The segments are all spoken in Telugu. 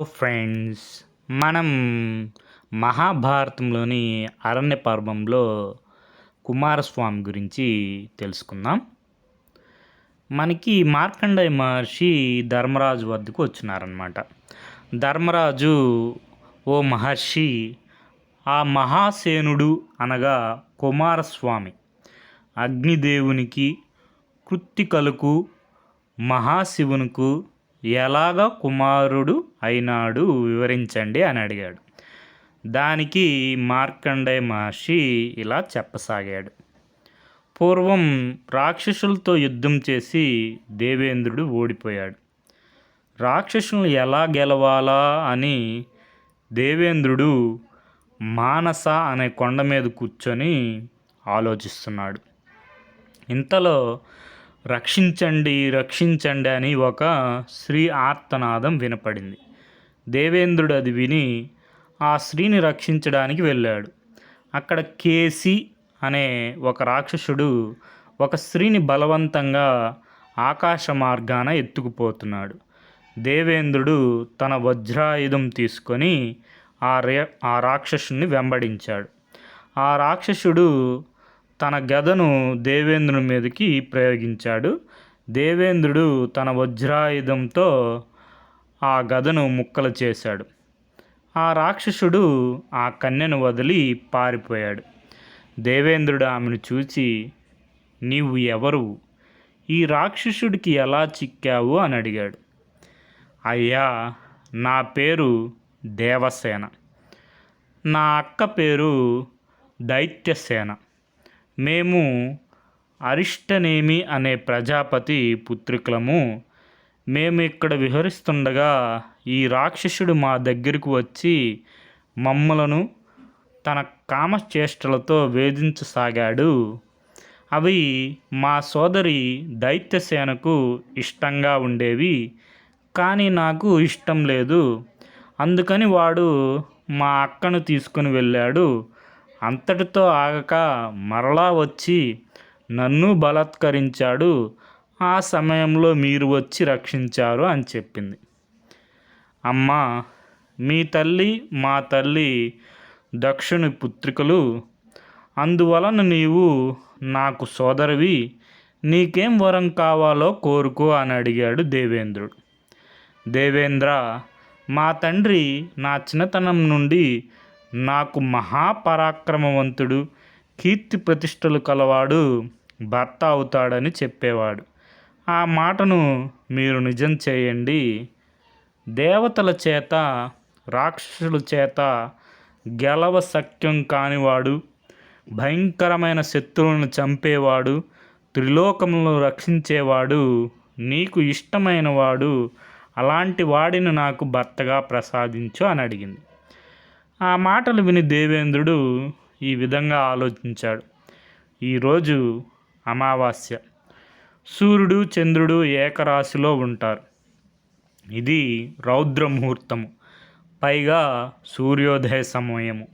ఫ్రెండ్స్, మనం మహాభారతంలోని అరణ్య పర్వంలో కుమారస్వామి గురించి తెలుసుకుందాం. మనకి మార్కండేయ మహర్షి ధర్మరాజు వద్దకు వచ్చినారనమాట. ధర్మరాజు, ఓ మహర్షి, ఆ మహాసేనుడు అనగా కుమారస్వామి అగ్నిదేవునికి, కృత్తికలకు, మహాశివునికి ఎలాగా కుమారుడు అయినాడు వివరించండి అని అడిగాడు. దానికి మార్కండేయ మహర్షి ఇలా చెప్పసాగాడు. పూర్వం రాక్షసులతో యుద్ధం చేసి దేవేంద్రుడు ఓడిపోయాడు. రాక్షసులను ఎలా గెలవాలా అని దేవేంద్రుడు మానస అనే కొండ మీద కూర్చొని ఆలోచిస్తున్నాడు. ఇంతలో రక్షించండి, రక్షించండి అని ఒక స్త్రీ ఆర్తనాదం వినపడింది. దేవేంద్రుడు అది విని ఆ స్త్రీని రక్షించడానికి వెళ్ళాడు. అక్కడ కేసి అనే ఒక రాక్షసుడు ఒక స్త్రీని బలవంతంగా ఆకాశ మార్గాన ఎత్తుకుపోతున్నాడు. దేవేంద్రుడు తన వజ్రాయుధం తీసుకొని ఆ రాక్షసుని వెంబడించాడు. ఆ రాక్షసుడు తన గదను దేవేంద్రుని మీదకి ప్రయోగించాడు. దేవేంద్రుడు తన వజ్రాయుధంతో ఆ గదను ముక్కలు చేశాడు. ఆ రాక్షసుడు ఆ కన్యను వదిలి పారిపోయాడు. దేవేంద్రుడు ఆమెను చూసి, నీవు ఎవరు? ఈ రాక్షసుడికి ఎలా చిక్కావు అని అడిగాడు. అయ్యా, నా పేరు దేవసేన, నా అక్క పేరు దైత్యసేన. మేము అరిష్టనేమి అనే ప్రజాపతి పుత్రికలము. మేము ఇక్కడ విహరిస్తుండగా ఈ రాక్షసుడు మా దగ్గరకు వచ్చి మమ్మలను తన కామచేష్టలతో వేధించసాగాడు. అవి మా సోదరి దైత్యసేనకు ఇష్టంగా ఉండేవి, కానీ నాకు ఇష్టం లేదు. అందుకని వాడు మా అక్కను తీసుకుని వెళ్ళాడు. అంతటితో ఆగక మరలా వచ్చి నన్ను బలాత్కరించాడు. ఆ సమయంలో మీరు వచ్చి రక్షించారు అని చెప్పింది. అమ్మా, మీ తల్లి మా తల్లి దక్షుని పుత్రికలు, అందువలన నీవు నాకు సోదరివి. నీకేం వరం కావాలో కోరుకో అని అడిగాడు దేవేంద్రుడు. దేవేంద్ర, మా తండ్రి నా చిన్నతనం నుండి నాకు మహాపరాక్రమవంతుడు, కీర్తి ప్రతిష్టలు కలవాడు భర్త అవుతాడని చెప్పేవాడు. ఆ మాటను మీరు నిజం చేయండి. దేవతల చేత, రాక్షసుల చేత గెలవ శక్యం కానివాడు, భయంకరమైన శత్రువులను చంపేవాడు, త్రిలోకములను రక్షించేవాడు, నీకు ఇష్టమైన వాడు, అలాంటి వాడిని నాకు భర్తగా ప్రసాదించు అని అడిగింది. ఆ మాటలు విని దేవేంద్రుడు ఈ విధంగా ఆలోచించాడు. ఈరోజు అమావాస్య, సూర్యుడు చంద్రుడు ఏకరాశిలో ఉంటారు. ఇది రౌద్రముహూర్తము, పైగా సూర్యోదయ సమయము.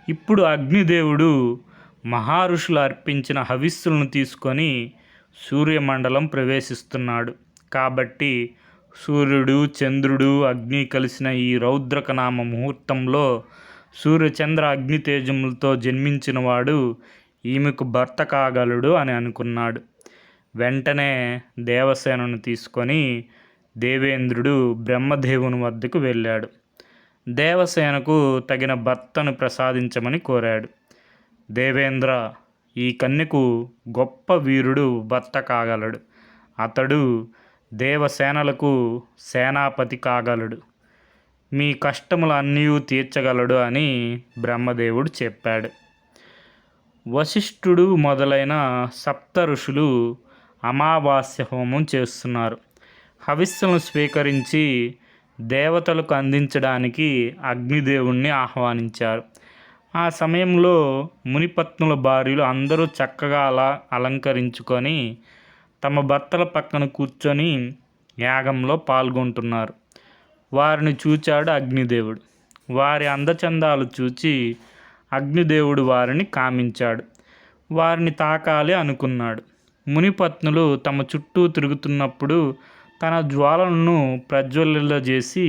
ఇప్పుడు అగ్నిదేవుడు మహారుషులు అర్పించిన హవిస్సులను తీసుకొని సూర్యమండలం ప్రవేశిస్తున్నాడు. కాబట్టి సూర్యుడు చంద్రుడు అగ్ని కలిసిన ఈ రౌద్రకనామ ముహూర్తంలో సూర్యచంద్ర అగ్ని తేజములతో జన్మించిన వాడు ఈమెకు భర్త కాగలడు అని అనుకున్నాడు. వెంటనే దేవసేనను తీసుకొని దేవేంద్రుడు బ్రహ్మదేవుని వద్దకు వెళ్ళాడు. దేవసేనకు తగిన భర్తను ప్రసాదించమని కోరాడు. దేవేంద్ర, ఈ కన్యకు గొప్ప వీరుడు భర్త కాగలడు. అతడు దేవసేనలకు సేనాపతి కాగలడు. మీ కష్టములు అన్నీ తీర్చగలడు అని బ్రహ్మదేవుడు చెప్పాడు. వశిష్ఠుడు మొదలైన సప్త ఋషులు అమావాస్య హోమం చేస్తున్నారు. హవిస్సులను స్వీకరించి దేవతలకు అందించడానికి అగ్నిదేవుణ్ణి ఆహ్వానించారు. ఆ సమయంలో మునిపత్నుల భార్యలు అందరూ చక్కగా అలంకరించుకొని తమ భర్తల పక్కన కూర్చొని యాగంలో పాల్గొంటున్నారు. వారిని చూచాడు అగ్నిదేవుడు. వారి అందచందాలు చూచి అగ్నిదేవుడు వారిని కామించాడు. వారిని తాకాలి అనుకున్నాడు. మునిపత్నులు తమ చుట్టూ తిరుగుతున్నప్పుడు తన జ్వాలలను ప్రజ్వలింపజేసి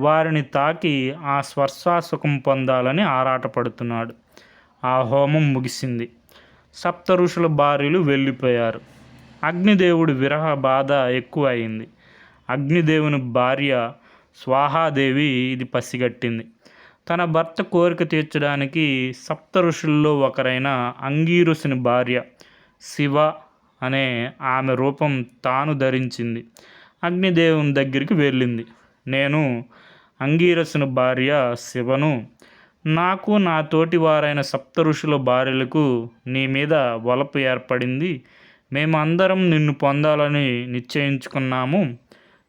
వారిని తాకి ఆ స్వర్శాసుఖం పొందాలని ఆరాటపడుతున్నాడు. ఆ హోమం ముగిసింది. సప్త ఋషుల భార్యలు వెళ్ళిపోయారు. అగ్నిదేవుడి విరహ బాధ ఎక్కువ అయింది. అగ్నిదేవుని భార్య స్వాహాదేవి ఇది పసిగట్టింది. తన భర్త కోరిక తీర్చడానికి సప్త ఋషుల్లో ఒకరైన అంగీరసుని భార్య శివ అనే ఆమె రూపం తాను ధరించింది. అగ్నిదేవుని దగ్గరికి వెళ్ళింది. నేను అంగీరసుని భార్య శివను. నాకు నా తోటి వారైన సప్త ఋషుల భార్యలకు నీ మీద వలపు ఏర్పడింది. మేము అందరం నిన్ను పొందాలని నిశ్చయించుకున్నాము.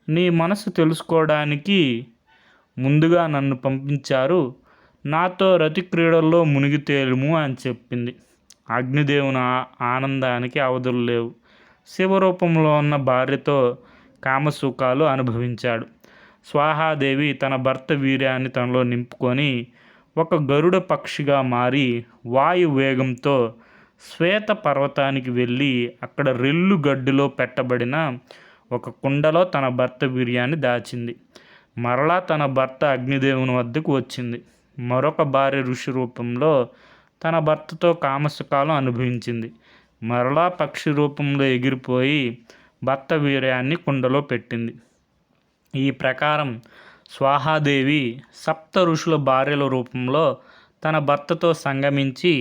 నీ మనసు తెలుసుకోవడానికి ముందుగా నన్ను పంపించారు. నాతో రతి క్రీడల్లో మునిగి తేలుము అని చెప్పింది. అగ్నిదేవుని ఆనందానికి అవధులు లేవు. శివరూపంలో ఉన్న భార్యతో కామసుఖాలు అనుభవించాడు. స్వాహాదేవి తన భర్త వీర్యాన్ని తనలో నింపుకొని ఒక గరుడ పక్షిగా మారి వాయు వేగంతో శ్వేత పర్వతానికి వెళ్ళి అక్కడ రెల్లు గడ్డిలో పెట్టబడిన ఒక కుండలో తన భర్త వీర్యాన్ని దాచింది. మరలా తన భర్త అగ్నిదేవుని వద్దకు వచ్చింది. మరొక భార్య ఋషి రూపంలో తన భర్తతో కామసుఖాలు అనుభవించింది. మరలా పక్షి రూపంలో ఎగిరిపోయి భర్త వీర్యాన్ని కుండలో పెట్టింది. ఈ ప్రకారం స్వాహాదేవి సప్త ఋషుల భార్యల రూపంలో తన భర్తతో సంగమించి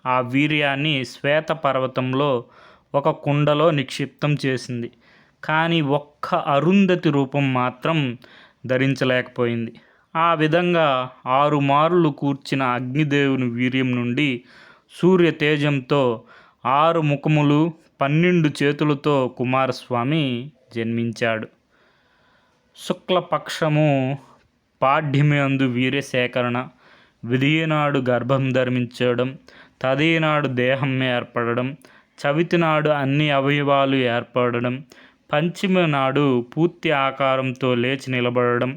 ఆ వీర్యాన్ని శ్వేత పర్వతంలో ఒక కుండలో నిక్షిప్తం చేసింది. కానీ ఒక్క అరుంధతి రూపం మాత్రం ధరించలేకపోయింది. ఆ విధంగా 6 మార్లు కూర్చిన అగ్నిదేవుని వీర్యం నుండి సూర్య తేజంతో 6 ముఖములు 12 చేతులతో కుమారస్వామి జన్మించాడు. శుక్లపక్షము పాడ్యమందు వీర్య సేకరణ, విధియనాడు గర్భం ధర్మించడం, తదియనాడు దేహం ఏర్పడడం, చవితి నాడు అన్ని అవయవాలు ఏర్పడడం, పంచమి నాడు పూర్తి ఆకారంతో లేచి నిలబడడం,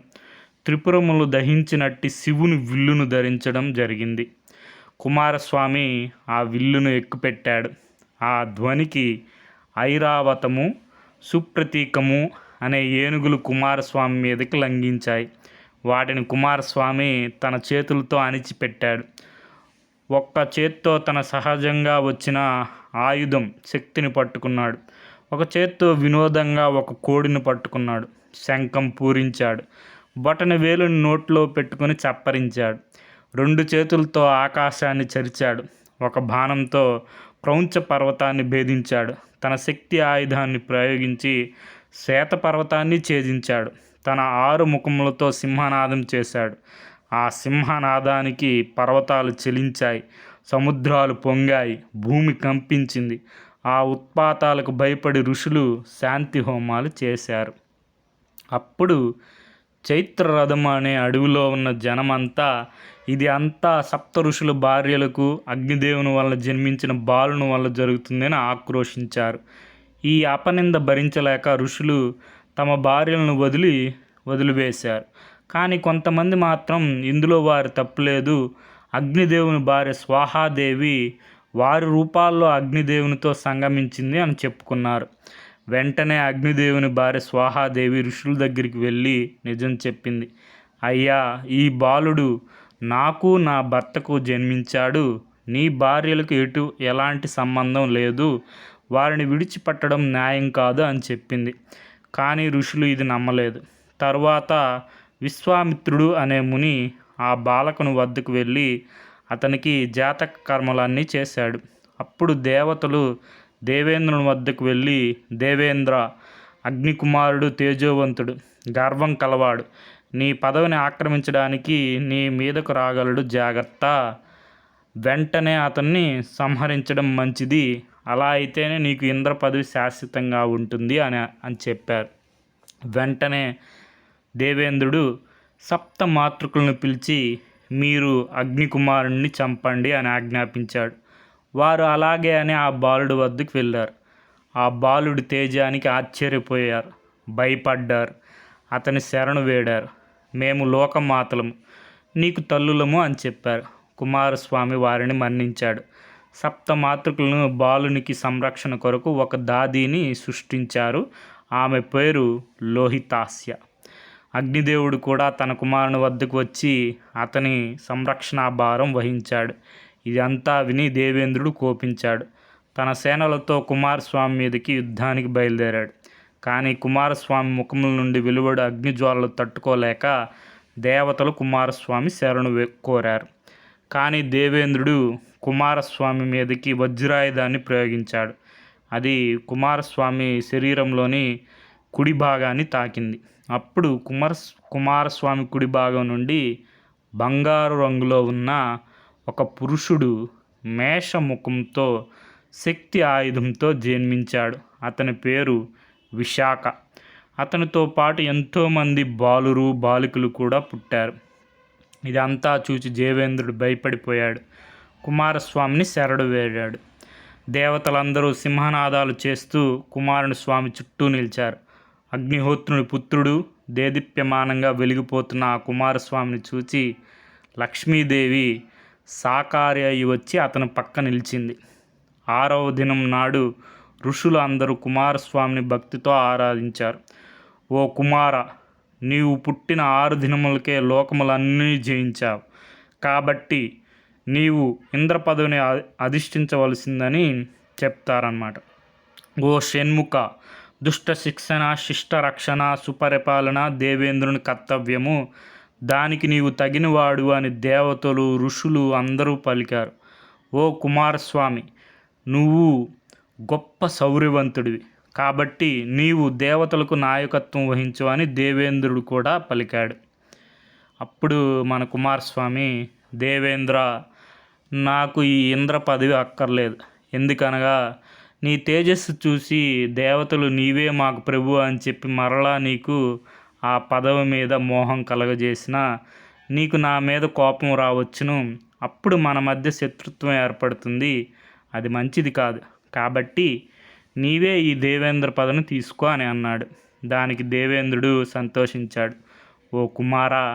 త్రిపురములు దహించినట్టి శివుని విల్లును ధరించడం జరిగింది. కుమారస్వామి ఆ విల్లును ఎక్కుపెట్టాడు. ఆ ధ్వనికి ఐరావతము, సుప్రతీకము అనే ఏనుగులు కుమారస్వామి మీదకి లంఘించాయి. వాటిని కుమారస్వామి తన చేతులతో అణిచిపెట్టాడు. ఒక్క చేత్తో తన సహజంగా వచ్చిన ఆయుధం శక్తిని పట్టుకున్నాడు. ఒక చేత్తో వినోదంగా ఒక కోడిని పట్టుకున్నాడు. శంఖం పూరించాడు. బొటన వేలుని నోట్లో పెట్టుకుని చప్పరించాడు. 2 చేతులతో ఆకాశాన్ని చరిచాడు. ఒక బాణంతో క్రౌంచ పర్వతాన్ని భేదించాడు. తన శక్తి ఆయుధాన్ని ప్రయోగించి శ్వేత పర్వతాన్ని ఛేదించాడు. తన 6 ముఖములతో సింహనాదం చేశాడు. ఆ సింహనాదానికి పర్వతాలు చెలించాయి, సముద్రాలు పొంగాయి, భూమి కంపించింది. ఆ ఉత్పాతాలకు భయపడి ఋషులు శాంతి హోమాలు చేశారు. అప్పుడు చైత్రరథం అనే అడవిలో ఉన్న జనమంతా ఇది అంతా సప్త ఋషుల భార్యలకు అగ్నిదేవుని వల్ల జన్మించిన బాలుని వల్ల జరుగుతుందని ఆక్రోశించారు. ఈ అపనింద భరించలేక ఋషులు తమ భార్యలను వదిలివేశారు. కానీ కొంతమంది మాత్రం ఇందులో వారి తప్పులేదు, అగ్నిదేవుని భార్య స్వాహాదేవి వారి రూపాల్లో అగ్నిదేవునితో సంగమించింది అని చెప్పుకున్నారు. వెంటనే అగ్నిదేవుని భార్య స్వాహాదేవి ఋషుల దగ్గరికి వెళ్ళి నిజం చెప్పింది. అయ్యా, ఈ బాలుడు నాకు నా భర్తకు జన్మించాడు. నీ భార్యలకు ఎలాంటి సంబంధం లేదు. వారిని విడిచిపెట్టడం న్యాయం కాదు అని చెప్పింది. కానీ ఋషులు ఇది నమ్మలేదు. తరువాత విశ్వామిత్రుడు అనే ముని ఆ బాలకుని వద్దకు వెళ్ళి అతనికి జాతక కర్మలన్నీ చేశాడు. అప్పుడు దేవతలు దేవేంద్రుని వద్దకు వెళ్ళి, దేవేంద్ర, అగ్నికుమారుడు తేజోవంతుడు, గర్వం కలవాడు, నీ పదవిని ఆక్రమించడానికి నీ మీదకు రాగలడు, జాగ్రత్త. వెంటనే అతన్ని సంహరించడం మంచిది. అలా అయితేనే నీకు ఇంద్ర పదవి శాశ్వతంగా ఉంటుంది అని చెప్పారు. వెంటనే దేవేంద్రుడు సప్త మాతృకులను పిలిచి మీరు అగ్నికుమారుణ్ణి చంపండి అని ఆజ్ఞాపించాడు. వారు అలాగే అని ఆ బాలుడి వద్దకు వెళ్ళారు. ఆ బాలుడి తేజానికి ఆశ్చర్యపోయారు, భయపడ్డారు, అతని శరణు వేడారు. మేము లోకమాతలము, నీకు తల్లులము అని చెప్పారు. కుమారస్వామి వారిని మన్నించాడు. సప్త మాతృకులను బాలునికి సంరక్షణ కొరకు ఒక దాదీని సృష్టించారు. ఆమె పేరు లోహితాస్య. అగ్నిదేవుడు కూడా తన కుమారుని వద్దకు వచ్చి అతని సంరక్షణ భారం వహించాడు. ఇదంతా విని దేవేంద్రుడు కోపించాడు. తన సేనలతో కుమారస్వామి మీదకి యుద్ధానికి బయలుదేరాడు. కానీ కుమారస్వామి ముఖముల నుండి వెలువడు అగ్నిజ్వాలలు తట్టుకోలేక దేవతలు కుమారస్వామి శరణు కోరారు. కానీ దేవేంద్రుడు కుమారస్వామి మీదకి వజ్రాయుధాన్ని ప్రయోగించాడు. అది కుమారస్వామి శరీరంలోని కుడి భాగాన్ని తాకింది. అప్పుడు కుమారస్వామి కుడి భాగం నుండి బంగారు రంగులో ఉన్న ఒక పురుషుడు మేషముఖంతో శక్తి ఆయుధంతో జన్మించాడు. అతని పేరు విశాఖ. అతనితో పాటు ఎంతోమంది బాలురు బాలికలు కూడా పుట్టారు. ఇదంతా చూచి దేవేంద్రుడు భయపడిపోయాడు. కుమారస్వామిని శరణు వేడాడు. దేవతలందరూ సింహనాదాలు చేస్తూ కుమారుని స్వామి చుట్టూ నిలిచారు. అగ్నిహోత్రుని పుత్రుడు దేదీప్యమానంగా వెలిగిపోతున్న ఆ కుమారస్వామిని చూచి లక్ష్మీదేవి సాకారి అయి వచ్చి అతని పక్క నిలిచింది. 6వ దినం నాడు ఋషులు అందరూ కుమారస్వామిని భక్తితో ఆరాధించారు. ఓ కుమార, నీవు పుట్టిన 6 దినములకే లోకములన్నీ జయించావు. కాబట్టి నీవు ఇంద్ర పదవిని అధిష్ఠించవలసిందని చెప్తారన్నమాట. ఓ షణ్ముఖ, దుష్ట శిక్షణ, శిష్ట రక్షణ, సుపరిపాలన దేవేంద్రుని కర్తవ్యము. దానికి నీవు తగినవాడు అని దేవతలు ఋషులు అందరూ పలికారు. ఓ కుమారస్వామి, నువ్వు గొప్ప శౌర్యవంతుడివి. కాబట్టి నీవు దేవతలకు నాయకత్వం వహించు అని దేవేంద్రుడు కూడా పలికాడు. అప్పుడు మన కుమారస్వామి, దేవేంద్ర, నాకు ఈ ఇంద్ర పదవి అక్కర్లేదు. ఎందుకనగా నీ తేజస్సు చూసి దేవతలు నీవే మాకు ప్రభు అని చెప్పి మరలా నీకు ఆ పదవి మీద మోహం కలగజేసిన నీకు నా మీద కోపం రావచ్చును. అప్పుడు మన మధ్య శత్రుత్వం ఏర్పడుతుంది. అది మంచిది కాదు. కాబట్టి నీవే ఈ దేవేంద్ర పదవిని తీసుకో అని అన్నాడు. దానికి దేవేంద్రుడు సంతోషించాడు. ఓ కుమారా,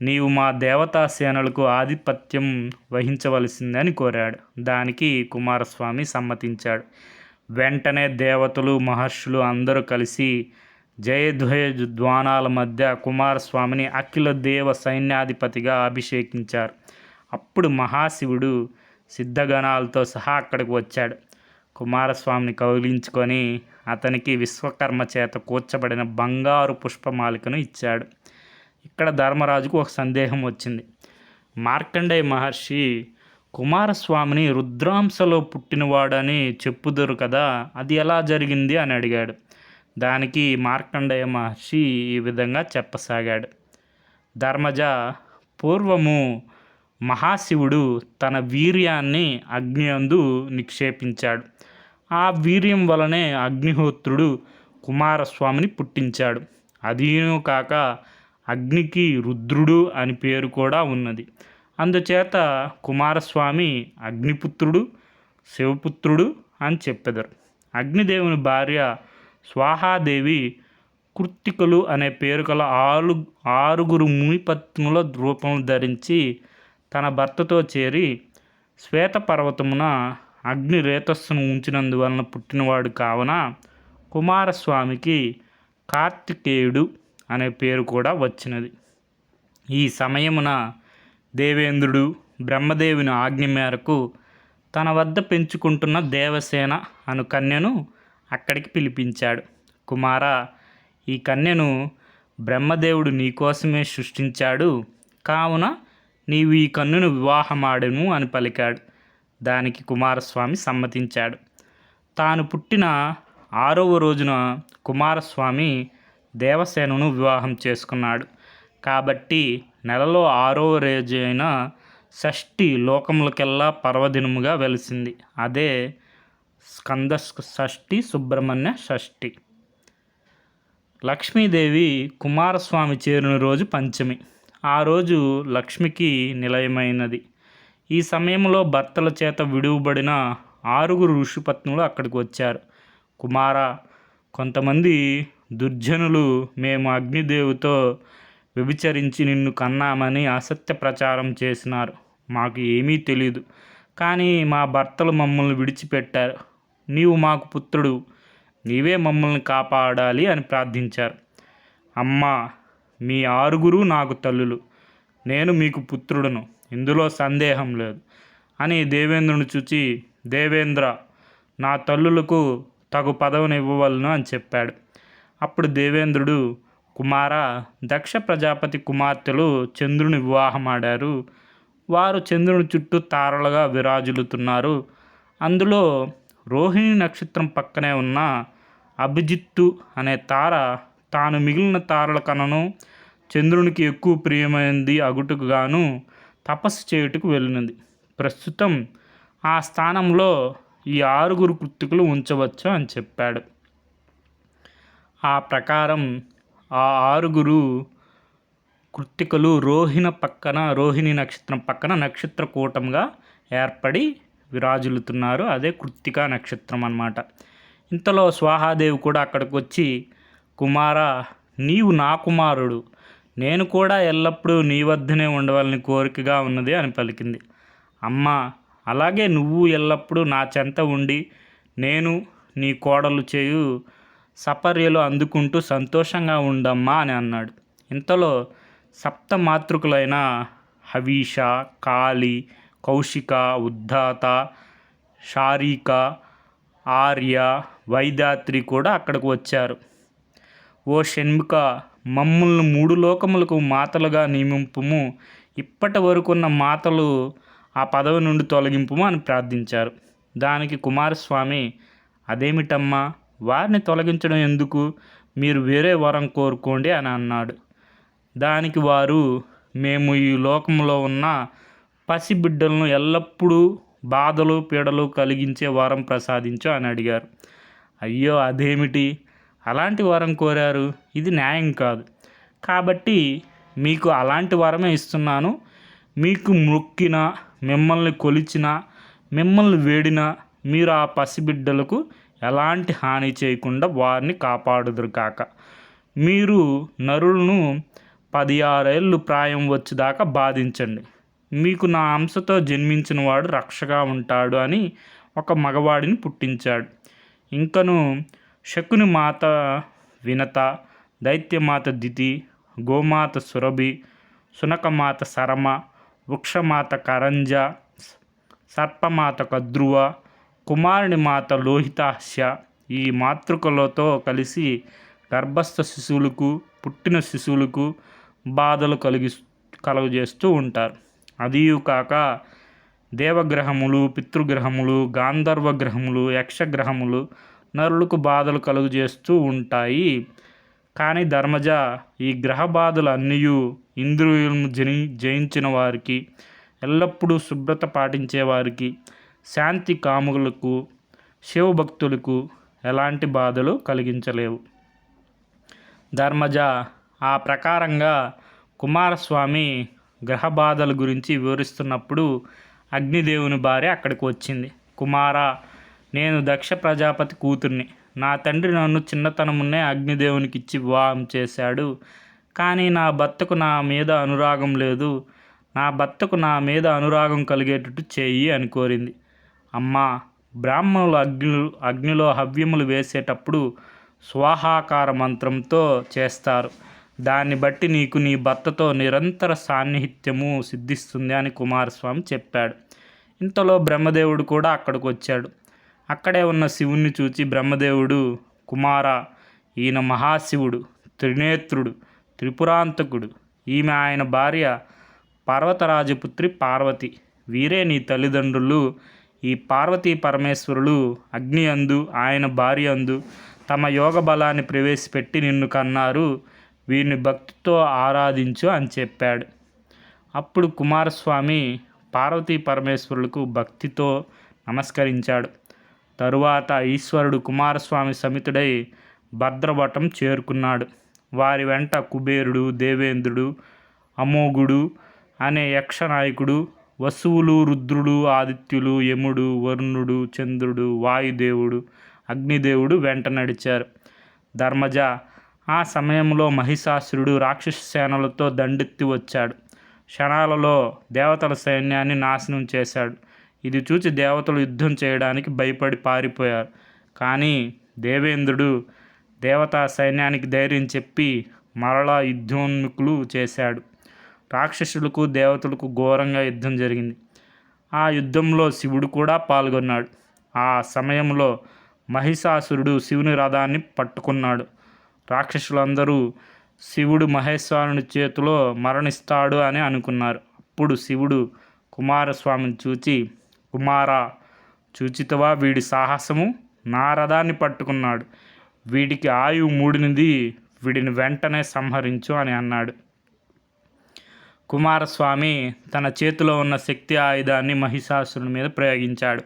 నీవు మా దేవతా సేనలకు ఆధిపత్యం వహించవలసిందని కోరాడు. దానికి కుమారస్వామి సమ్మతించాడు. వెంటనే దేవతలు మహర్షులు అందరూ కలిసి జయధ్వయ ధ్వానాల మధ్య కుమారస్వామిని అఖిల దేవ సైన్యాధిపతిగా అభిషేకించారు. అప్పుడు మహాశివుడు సిద్ధగణాలతో సహా అక్కడికి వచ్చాడు. కుమారస్వామిని కౌగిలించుకొని అతనికి విశ్వకర్మ చేత కూర్చబడిన బంగారు పుష్పమాలికను ఇచ్చాడు. ఇక్కడ ధర్మరాజుకు ఒక సందేహం వచ్చింది. మార్కండేయ మహర్షి కుమారస్వామిని రుద్రాంశలో పుట్టినవాడని చెప్పుదురు కదా, అది ఎలా జరిగింది అని అడిగాడు. దానికి మార్కండేయ మహర్షి ఈ విధంగా చెప్పసాగాడు. ధర్మజ, పూర్వము మహాశివుడు తన వీర్యాన్ని అగ్ని యందు నిక్షేపించాడు. ఆ వీర్యం వలనే అగ్నిహోత్రుడు కుమారస్వామిని పుట్టించాడు. అదీను కాక అగ్నికి రుద్రుడు అని పేరు కూడా ఉన్నది. అందుచేత కుమారస్వామి అగ్నిపుత్రుడు, శివపుత్రుడు అని చెప్పెదరు. అగ్నిదేవుని భార్య స్వాహాదేవి కృత్తికలు అనే పేరు కల 6 మునిపత్నుల రూపం ధరించి తన భర్తతో చేరి శ్వేతపర్వతమున అగ్ని రేతస్సును ఉంచినందువలన పుట్టినవాడు కావున కుమారస్వామికి కార్తికేయుడు అనే పేరు కూడా వచ్చినది. ఈ సమయమున దేవేంద్రుడు బ్రహ్మదేవుని ఆజ్ఞ మేరకు తన వద్ద పెంచుకుంటున్న దేవసేన అను కన్యను అక్కడికి పిలిపించాడు. కుమార, ఈ కన్యను బ్రహ్మదేవుడు నీకోసమే సృష్టించాడు. కావున నీవు ఈ కన్యను వివాహమాడెను అని పలికాడు. దానికి కుమారస్వామి సమ్మతించాడు. తాను పుట్టిన 6వ రోజున కుమారస్వామి దేవసేనను వివాహం చేసుకున్నాడు. కాబట్టి నెలలో 6వ రోజు అయిన షష్ఠి లోకములకెల్లా పర్వదినముగా వెలిసింది. అదే స్కంద షష్ఠి, సుబ్రహ్మణ్య షష్ఠి. లక్ష్మీదేవి కుమారస్వామి చేరిన రోజు పంచమి. ఆ రోజు లక్ష్మికి నిలయమైనది. ఈ సమయంలో భర్తల చేత విడువబడిన 6 ఋషిపత్నులు అక్కడికి వచ్చారు. కుమార, కొంతమంది దుర్జనులు మేము అగ్నిదేవుతో వ్యభిచరించి నిన్ను కన్నామని అసత్య ప్రచారం చేసినారు. మాకు ఏమీ తెలియదు. కానీ మా భర్తలు మమ్మల్ని విడిచిపెట్టారు. నీవు మాకు పుత్రుడు, నీవే మమ్మల్ని కాపాడాలి అని ప్రార్థించారు. అమ్మా, మీ 6 నాకు తల్లులు, నేను మీకు పుత్రుడను, ఇందులో సందేహం లేదు అని దేవేంద్రుని చూచి, దేవేంద్ర, నా తల్లులకు తగు పదవిని ఇవ్వవలను అని చెప్పాడు. అప్పుడు దేవేంద్రుడు, కుమార, దక్ష ప్రజాపతి కుమార్తెలు చంద్రుని వివాహమాడారు. వారు చంద్రుని చుట్టూ తారలుగా విరాజులుతున్నారు. అందులో రోహిణి నక్షత్రం పక్కనే ఉన్న అభిజిత్తు అనే తార తాను మిగిలిన తారల కనను చంద్రునికి ఎక్కువ ప్రియమైనది అగుటకు గాను తపస్సు చేయుటకు వెళ్ళినది. ప్రస్తుతం ఆ స్థానంలో ఈ 6 కృత్తికులు ఉంచవచ్చు అని చెప్పాడు. ఆ ప్రకారం ఆ 6 కృత్తికలు రోహిణి నక్షత్రం పక్కన నక్షత్ర కూటంగా ఏర్పడి విరాజులుతున్నారు. అదే కృత్తికా నక్షత్రం అన్నమాట. ఇంతలో స్వాహాదేవి కూడా అక్కడికి వచ్చి, కుమార, నీవు నా కుమారుడు, నేను కూడా ఎల్లప్పుడూ నీ వద్దనే ఉండవాలని కోరికగా ఉన్నది అని పలికింది. అమ్మ, అలాగే నువ్వు ఎల్లప్పుడూ నా చెంత ఉండి నేను నీ కోడలు చేయు సపర్యలు అందుకుంటూ సంతోషంగా ఉండమ్మా అని అన్నాడు. ఇంతలో సప్త మాతృకులైన హవీష, కాళి, కౌశిక, ఉద్దాత, శారీక, ఆర్య, వైదాత్రి కూడా అక్కడికి వచ్చారు. ఓ షణ్ముఖ, మమ్ములను 3 లోకములకు మాతలుగా నియమింపుము, ఇప్పటి వరకున్న మాతలు ఆ పదవి నుండి తొలగింపుము అని ప్రార్థించారు. దానికి కుమారస్వామి, అదేమిటమ్మా, వారిని తొలగించడం ఎందుకు, మీరు వేరే వరం కోరుకోండి అని అన్నాడు. దానికి వారు, మేము ఈ లోకంలో ఉన్న పసిబిడ్డలను ఎల్లప్పుడూ బాధలు పీడలు కలిగించే వరం ప్రసాదించు అని అడిగారు. అయ్యో, అదేమిటి, అలాంటి వరం కోరారు, ఇది న్యాయం కాదు. కాబట్టి మీకు అలాంటి వరమే ఇస్తున్నాను. మీకు మొక్కిన, మిమ్మల్ని కొలిచిన, మిమ్మల్ని వేడిన మీరు ఆ పసిబిడ్డలకు ఎలాంటి హాని చేయకుండా వారిని కాపాడుదురు కాక. మీరు నరులను 16 ఏళ్ళు ప్రాయం వచ్చేదాకా బాధించండి. మీకు నా అంశతో జన్మించిన వాడు రక్షగా ఉంటాడు అని ఒక మగవాడిని పుట్టించాడు. ఇంకను శకుని మాత వినత, దైత్యమాత దితి, గోమాత సురభి, సునకమాత సరమ, వృక్షమాత కరంజ, సర్పమాత కద్రువ, కుమారుని మాత లోహితాస్య ఈ మాతృకలతో కలిసి గర్భస్థ శిశువులకు, పుట్టిన శిశువులకు బాధలు కలుగజేస్తూ ఉంటారు. అదియు కాక దేవగ్రహములు, పితృగ్రహములు, గాంధర్వ గ్రహములు, యక్షగ్రహములు నరులకు బాధలు కలుగజేస్తూ ఉంటాయి. కానీ ధర్మజ, ఈ గ్రహ బాధలు అన్నీ ఇంద్రియులను జయించిన వారికి, ఎల్లప్పుడూ శుభ్రత పాటించే వారికి, శాంతి కాములకు, శివభక్తులకు ఎలాంటి బాధలు కలిగించలేవు. ధర్మజ, ఆ ప్రకారంగా కుమారస్వామి గ్రహ బాధల గురించి వివరిస్తున్నప్పుడు అగ్నిదేవుని భార్య అక్కడికి వచ్చింది. కుమార, నేను దక్ష ప్రజాపతి కూతుర్ని. నా తండ్రి నన్ను చిన్నతనమున్నే అగ్నిదేవునికి ఇచ్చి వివాహం చేశాడు. కానీ నా భర్తకు నా మీద అనురాగం లేదు. నా భర్తకు నా మీద అనురాగం కలిగేటట్టు చేయి అని కోరింది. అమ్మా, బ్రాహ్మణులు అగ్నిలో హవ్యములు వేసేటప్పుడు స్వాహాకార మంత్రంతో చేస్తారు. దాన్ని బట్టి నీకు నీ భర్తతో నిరంతర సాన్నిహిత్యము సిద్ధిస్తుంది అని కుమారస్వామి చెప్పాడు. ఇంతలో బ్రహ్మదేవుడు కూడా అక్కడికి వచ్చాడు. అక్కడే ఉన్న శివుణ్ణి చూచి బ్రహ్మదేవుడు, కుమార, ఈయన మహాశివుడు, త్రినేత్రుడు, త్రిపురాంతకుడు. ఈమె ఆయన భార్య పర్వతరాజపుత్రి పార్వతి. వీరే నీ తల్లిదండ్రులు. ఈ పార్వతీ పరమేశ్వరులు అగ్ని అందు, ఆయన భార్య అందు తమ యోగ బలాన్ని ప్రవేశపెట్టి నిన్ను కన్నారు. వీరిని భక్తితో ఆరాధించు అని చెప్పాడు. అప్పుడు కుమారస్వామి పార్వతీ పరమేశ్వరులకు భక్తితో నమస్కరించాడు. తరువాత ఈశ్వరుడు కుమారస్వామి సమితుడై భద్రవటం చేరుకున్నాడు. వారి వెంట కుబేరుడు, దేవేంద్రుడు, అమోఘుడు అనే యక్షనాయకుడు, వసువులు, రుద్రుడు, ఆదిత్యులు, యముడు, వరుణుడు, చంద్రుడు, వాయుదేవుడు, అగ్నిదేవుడు వెంట నడిచారు. ధర్మజ, ఆ సమయంలో మహిషాసురుడు రాక్షస సేనలతో దండెత్తి వచ్చాడు. క్షణాలలో దేవతల సైన్యాన్ని నాశనం చేశాడు. ఇది చూచి దేవతలు యుద్ధం చేయడానికి భయపడి పారిపోయారు. కానీ దేవేంద్రుడు దేవతా సైన్యానికి ధైర్యం చెప్పి మరలా యుద్ధోన్ముఖులు చేశాడు. రాక్షసులకు దేవతలకు ఘోరంగా యుద్ధం జరిగింది. ఆ యుద్ధంలో శివుడు కూడా పాల్గొన్నాడు. ఆ సమయంలో మహిషాసురుడు శివుని రథాన్ని పట్టుకున్నాడు. రాక్షసులందరూ శివుడు మహేశ్వరుని చేతిలో మరణిస్తాడు అని అనుకున్నారు. అప్పుడు శివుడు కుమారస్వామిని చూచి, కుమారా, చూచితవా వీడి సాహసము? నా రథాన్ని పట్టుకున్నాడు. వీడికి ఆయువు మూడినది, వీడిని వెంటనే సంహరించు అని అన్నాడు. కుమారస్వామి తన చేతిలో ఉన్న శక్తి ఆయుధాన్ని మహిషాసురుని మీద ప్రయోగించాడు.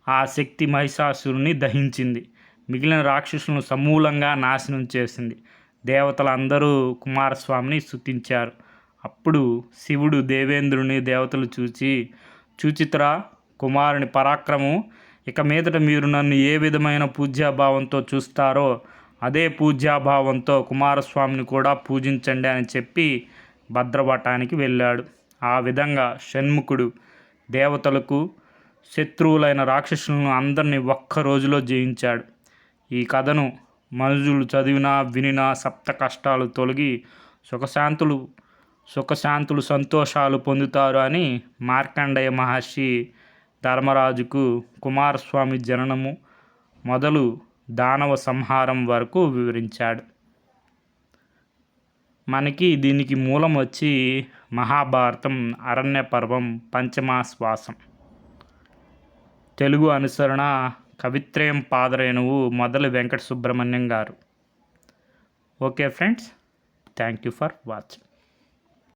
ఆ శక్తి మహిషాసురుని దహించింది. మిగిలిన రాక్షసులను సమూలంగా నాశనం చేసింది. దేవతలందరూ కుమారస్వామిని స్తుతించారు. అప్పుడు శివుడు దేవేంద్రుని దేవతలు చూచి, చూచిత్రా, కుమారుని పరాక్రమం, ఇక మీదట మీరు నన్ను ఏ విధమైన పూజ్యాభావంతో చూస్తారో అదే పూజ్యాభావంతో కుమారస్వామిని కూడా పూజించండి అని చెప్పి భద్రవటానికి వెళ్ళాడు. ఆ విధంగా షణ్ముఖుడు దేవతలకు శత్రువులైన రాక్షసులను అందరినీ ఒక్క రోజులో జయించాడు. ఈ కథను మనుషులు చదివినా వినినా సప్త కష్టాలు తొలగి సుఖశాంతులు సంతోషాలు పొందుతారు అని మార్కండేయ మహర్షి ధర్మరాజుకు కుమారస్వామి జననము మొదలు దానవ సంహారం వరకు వివరించాడు. మనకి దీనికి మూలం వచ్చి మహాభారతం అరణ్య పర్వం పంచమాశ్వాసం. తెలుగు అనుసరణ కవిత్రయం పాదరేణువు మొదలు వెంకట సుబ్రహ్మణ్యం గారు. Okay friends, thank you for watching.